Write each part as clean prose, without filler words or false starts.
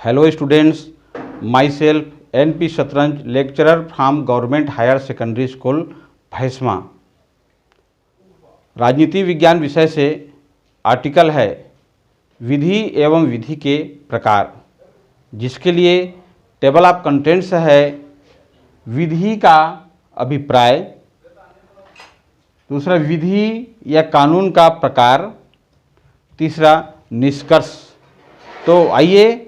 Hello students, myself NP Shatranj, lecturer from Government Higher Secondary School, Bhaisma. राजनीति विज्ञान विषय से आर्टिकल है विधि एवं विधि के प्रकार, जिसके लिए टेबल ऑफ कंटेंट्स है विधि का अभिप्राय, दूसरा विधि या कानून का प्रकार, तीसरा निष्कर्ष। तो आइए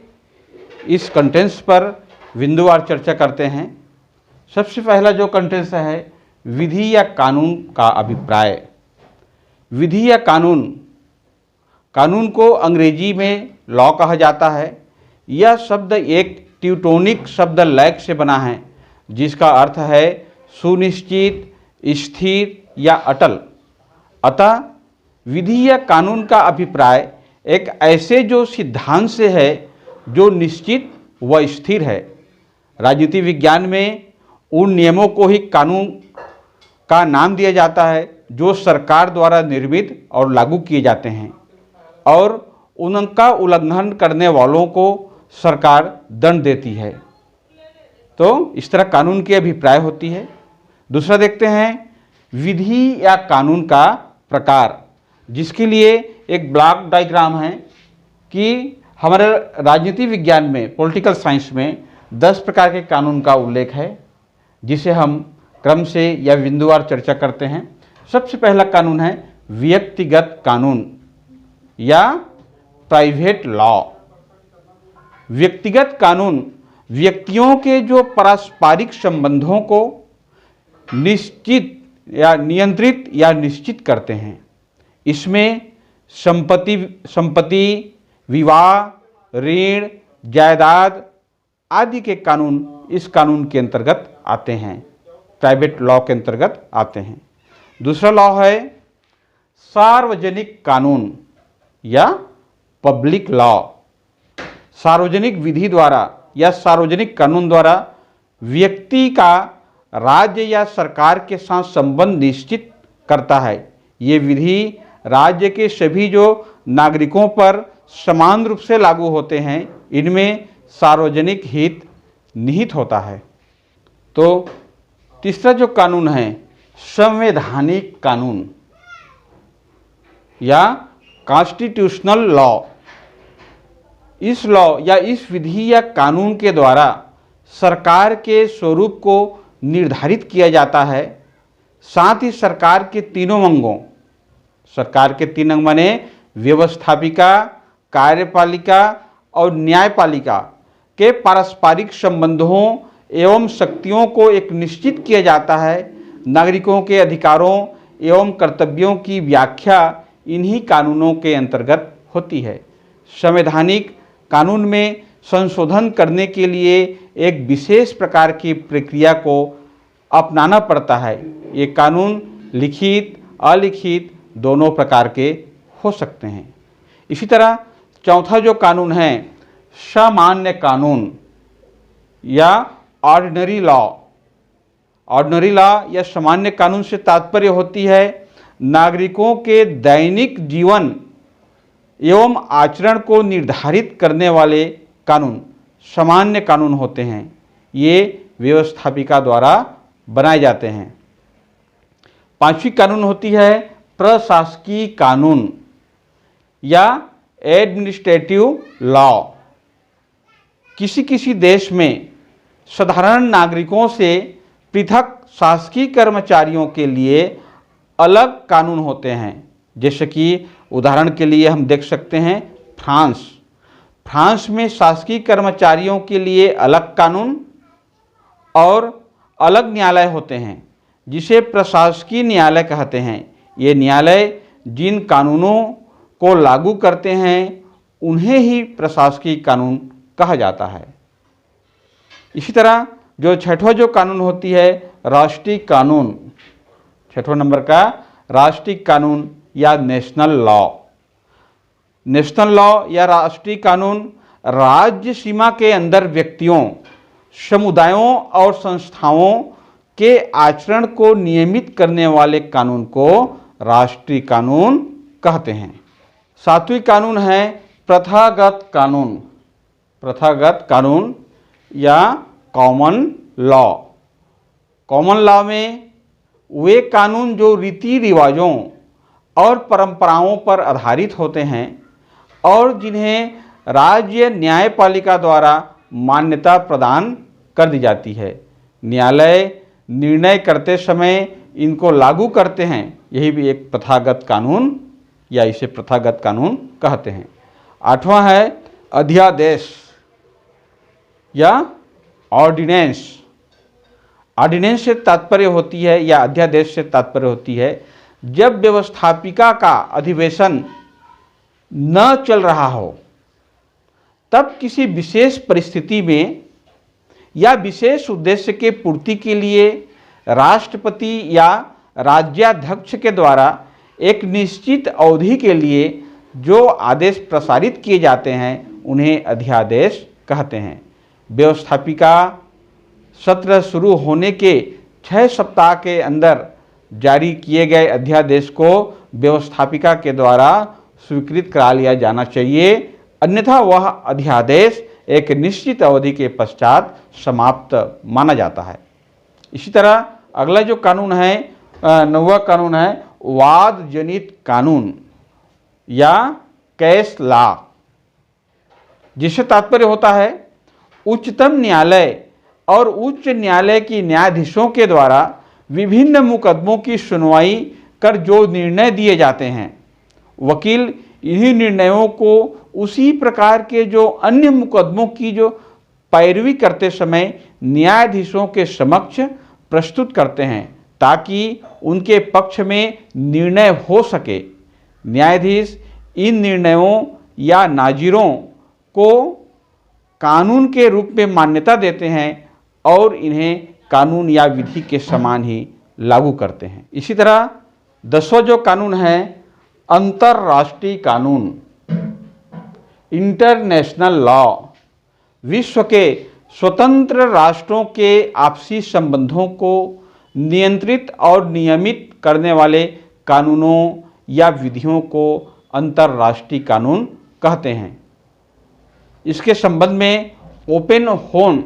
इस कंटेंट्स पर बिंदुवार चर्चा करते हैं। सबसे पहला जो कंटेंट्स है विधि या कानून का अभिप्राय। विधि या कानून, कानून को अंग्रेजी में लॉ कहा जाता है। यह शब्द एक ट्यूटोनिक शब्द लैक से बना है, जिसका अर्थ है सुनिश्चित, स्थिर या अटल। अतः विधि या कानून का अभिप्राय एक ऐसे जो सिद्धांत से है जो निश्चित व स्थिर है। राजनीति विज्ञान में उन नियमों को ही कानून का नाम दिया जाता है जो सरकार द्वारा निर्मित और लागू किए जाते हैं, और उनका उल्लंघन करने वालों को सरकार दंड देती है। तो इस तरह कानून की अभिप्राय होती है। दूसरा देखते हैं विधि या कानून का प्रकार, जिसके लिए एक ब्लॉक डायग्राम है कि हमारे राजनीति विज्ञान में, पॉलिटिकल साइंस में 10 प्रकार के कानून का उल्लेख है, जिसे हम क्रम से या बिंदुवार चर्चा करते हैं। सबसे पहला कानून है व्यक्तिगत कानून या प्राइवेट लॉ। व्यक्तिगत कानून व्यक्तियों के जो पारस्परिक संबंधों को निश्चित या नियंत्रित या निश्चित करते हैं। इसमें संपत्ति, विवाह, ऋण, जायदाद आदि के कानून इस कानून के अंतर्गत आते हैं, प्राइवेट लॉ के अंतर्गत आते हैं। दूसरा लॉ है सार्वजनिक कानून या पब्लिक लॉ। सार्वजनिक विधि द्वारा या सार्वजनिक कानून द्वारा व्यक्ति का राज्य या सरकार के साथ संबंध निश्चित करता है। ये विधि राज्य के सभी जो नागरिकों पर समान रूप से लागू होते हैं। इनमें सार्वजनिक हित निहित होता है। तो तीसरा जो कानून है संवैधानिक कानून या कॉन्स्टिट्यूशनल लॉ। इस लॉ या इस विधि या कानून के द्वारा सरकार के स्वरूप को निर्धारित किया जाता है। साथ ही सरकार के तीनों अंगों, सरकार के 3 अंग माने व्यवस्थापिका, कार्यपालिका और न्यायपालिका के पारस्परिक संबंधों एवं शक्तियों को एक निश्चित किया जाता है। नागरिकों के अधिकारों एवं कर्तव्यों की व्याख्या इन्हीं कानूनों के अंतर्गत होती है। संवैधानिक कानून में संशोधन करने के लिए एक विशेष प्रकार की प्रक्रिया को अपनाना पड़ता है। ये कानून लिखित, अलिखित दोनों प्रकार के हो सकते हैं। इसी तरह चौथा जो कानून है सामान्य कानून या ऑर्डिनरी लॉ। ऑर्डिनरी लॉ या सामान्य कानून से तात्पर्य होती है नागरिकों के दैनिक जीवन एवं आचरण को निर्धारित करने वाले कानून सामान्य कानून होते हैं। ये व्यवस्थापिका द्वारा बनाए जाते हैं। 5वीं कानून होती है प्रशासकीय कानून या एडमिनिस्ट्रेटिव लॉ। किसी किसी देश में साधारण नागरिकों से पृथक शासकीय कर्मचारियों के लिए अलग कानून होते हैं। जैसे कि उदाहरण के लिए हम देख सकते हैं फ्रांस में शासकीय कर्मचारियों के लिए अलग कानून और अलग न्यायालय होते हैं, जिसे प्रशासकीय न्यायालय कहते हैं। ये न्यायालय जिन कानूनों को लागू करते हैं उन्हें ही प्रशासकीय कानून कहा जाता है। इसी तरह जो 6वां जो कानून होती है राष्ट्रीय कानून। 6वां नंबर का राष्ट्रीय कानून या नेशनल लॉ। नेशनल लॉ या राष्ट्रीय कानून राज्य सीमा के अंदर व्यक्तियों, समुदायों और संस्थाओं के आचरण को नियमित करने वाले कानून को राष्ट्रीय कानून कहते हैं। 7वीं कानून है प्रथागत कानून प्रथागत कानून या कॉमन लॉ। कॉमन लॉ में वे कानून जो रीति रिवाजों और परंपराओं पर आधारित होते हैं और जिन्हें राज्य न्यायपालिका द्वारा मान्यता प्रदान कर दी जाती है। न्यायालय निर्णय करते समय इनको लागू करते हैं। यही भी एक प्रथागत कानून या इसे प्रथागत कानून कहते हैं। 8वां है अध्यादेश या ऑर्डिनेंस। ऑर्डिनेंस से तात्पर्य होती है या अध्यादेश से तात्पर्य होती है जब व्यवस्थापिका का अधिवेशन न चल रहा हो, तब किसी विशेष परिस्थिति में या विशेष उद्देश्य के पूर्ति के लिए राष्ट्रपति या राज्याध्यक्ष के द्वारा एक निश्चित अवधि के लिए जो आदेश प्रसारित किए जाते हैं उन्हें अध्यादेश कहते हैं। व्यवस्थापिका सत्र शुरू होने के 6 सप्ताह के अंदर जारी किए गए अध्यादेश को व्यवस्थापिका के द्वारा स्वीकृत करा लिया जाना चाहिए, अन्यथा वह अध्यादेश एक निश्चित अवधि के पश्चात समाप्त माना जाता है। इसी तरह अगला जो कानून है 9वां कानून है वाद जनित कानून या केस लॉ, जिससे तात्पर्य होता है उच्चतम न्यायालय और उच्च न्यायालय की न्यायाधीशों के द्वारा विभिन्न मुकदमों की सुनवाई कर जो निर्णय दिए जाते हैं, वकील इन्हीं निर्णयों को उसी प्रकार के जो अन्य मुकदमों की जो पैरवी करते समय न्यायाधीशों के समक्ष प्रस्तुत करते हैं ताकि उनके पक्ष में निर्णय हो सके। न्यायाधीश इन निर्णयों या नाजीरों को कानून के रूप में मान्यता देते हैं और इन्हें कानून या विधि के समान ही लागू करते हैं। इसी तरह 10वां जो कानून है अंतर्राष्ट्रीय कानून, इंटरनेशनल लॉ, विश्व के स्वतंत्र राष्ट्रों के आपसी संबंधों को नियंत्रित और नियमित करने वाले कानूनों या विधियों को अंतर्राष्ट्रीय कानून कहते हैं। इसके संबंध में ओपन होर्न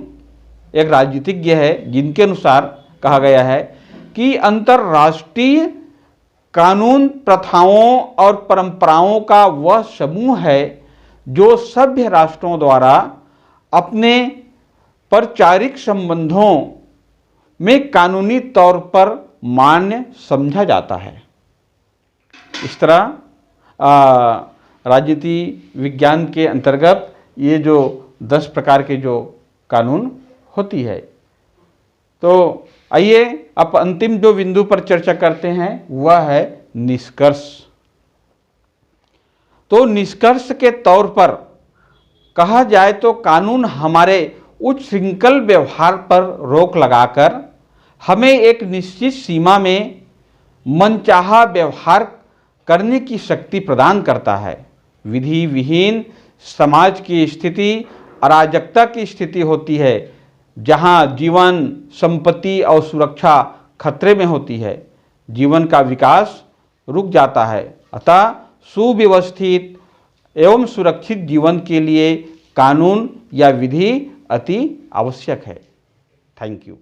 एक राजनीतिज्ञ है, जिनके अनुसार कहा गया है कि अंतर्राष्ट्रीय कानून प्रथाओं और परंपराओं का वह समूह है जो सभ्य राष्ट्रों द्वारा अपने पारस्परिक संबंधों में कानूनी तौर पर मान्य समझा जाता है। इस तरह राजनीति विज्ञान के अंतर्गत ये जो 10 प्रकार के जो कानून होती है। तो आइए अब अंतिम जो बिंदु पर चर्चा करते हैं वह है निष्कर्ष। तो निष्कर्ष के तौर पर कहा जाए तो कानून हमारे उच्च श्रृंखल व्यवहार पर रोक लगाकर हमें एक निश्चित सीमा में मनचाहा व्यवहार करने की शक्ति प्रदान करता है। विधि विहीन समाज की स्थिति अराजकता की स्थिति होती है, जहां जीवन, संपत्ति और सुरक्षा खतरे में होती है। जीवन का विकास रुक जाता है। अतः सुव्यवस्थित एवं सुरक्षित जीवन के लिए कानून या विधि अति आवश्यक है। Thank you.